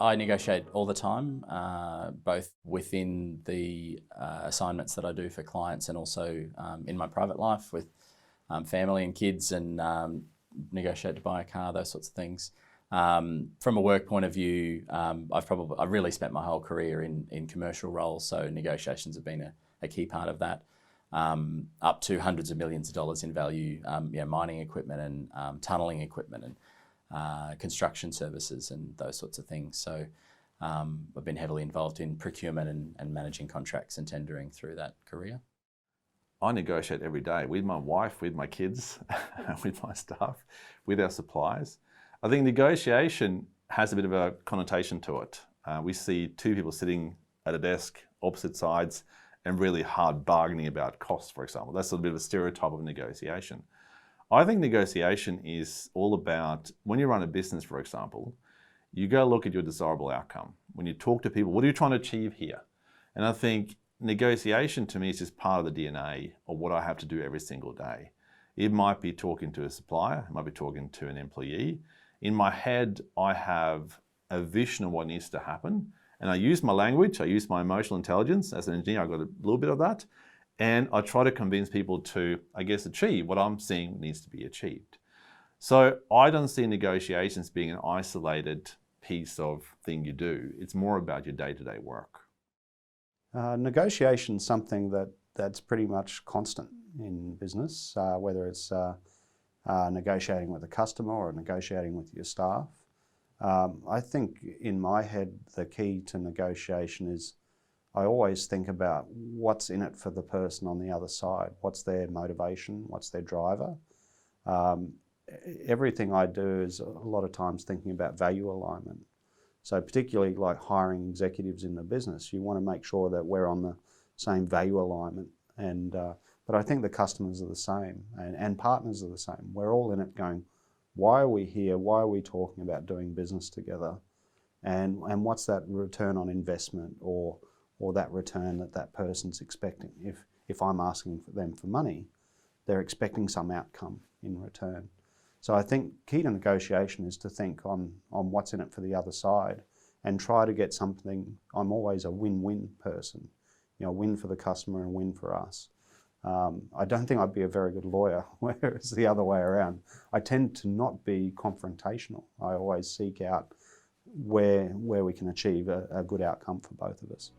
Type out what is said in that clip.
I negotiate all the time, both within the assignments that I do for clients and also in my private life with family and kids, and negotiate to buy a car, those sorts of things. From a work point of view, I've really spent my whole career in commercial roles, so negotiations have been a key part of that. Up to hundreds of millions of dollars in value, mining equipment and tunnelling equipment and construction services and those sorts of things. So I've been heavily involved in procurement and managing contracts and tendering through that career. I negotiate every day with my wife, with my kids, with my staff, with our suppliers. I think negotiation has a bit of a connotation to it. We see two people sitting at a desk, opposite sides, and really hard bargaining about costs, for example. That's a bit of a stereotype of negotiation. I think negotiation is all about, when you run a business, for example, you go look at your desirable outcome. When you talk to people, what are you trying to achieve here? And I think negotiation to me is just part of the DNA of what I have to do every single day. It might be talking to a supplier, it might be talking to an employee. In my head, I have a vision of what needs to happen, and I use my language, I use my emotional intelligence. As an engineer, I've got a little bit of that, and I try to convince people to, I guess, achieve what I'm seeing needs to be achieved. So I don't see negotiations being an isolated piece of thing you do. It's more about your day-to-day work. Negotiation is something that's pretty much constant in business, whether it's negotiating with a customer or negotiating with your staff. I think in my head the key to negotiation is I always think about what's in it for the person on the other side. What's their motivation? What's their driver? Everything I do is a lot of times thinking about value alignment. So particularly like hiring executives in the business, you want to make sure that we're on the same value alignment. And but I think the customers are the same, and partners are the same. We're all in it going, why are we here? Why are we talking about doing business together? And what's that return on investment or that return that person's expecting? If I'm asking them for money, they're expecting some outcome in return. So I think key to negotiation is to think on what's in it for the other side and try to get something. I'm always a win-win person, win for the customer and win for us. I don't think I'd be a very good lawyer, whereas the other way around. I tend to not be confrontational. I always seek out where we can achieve a good outcome for both of us.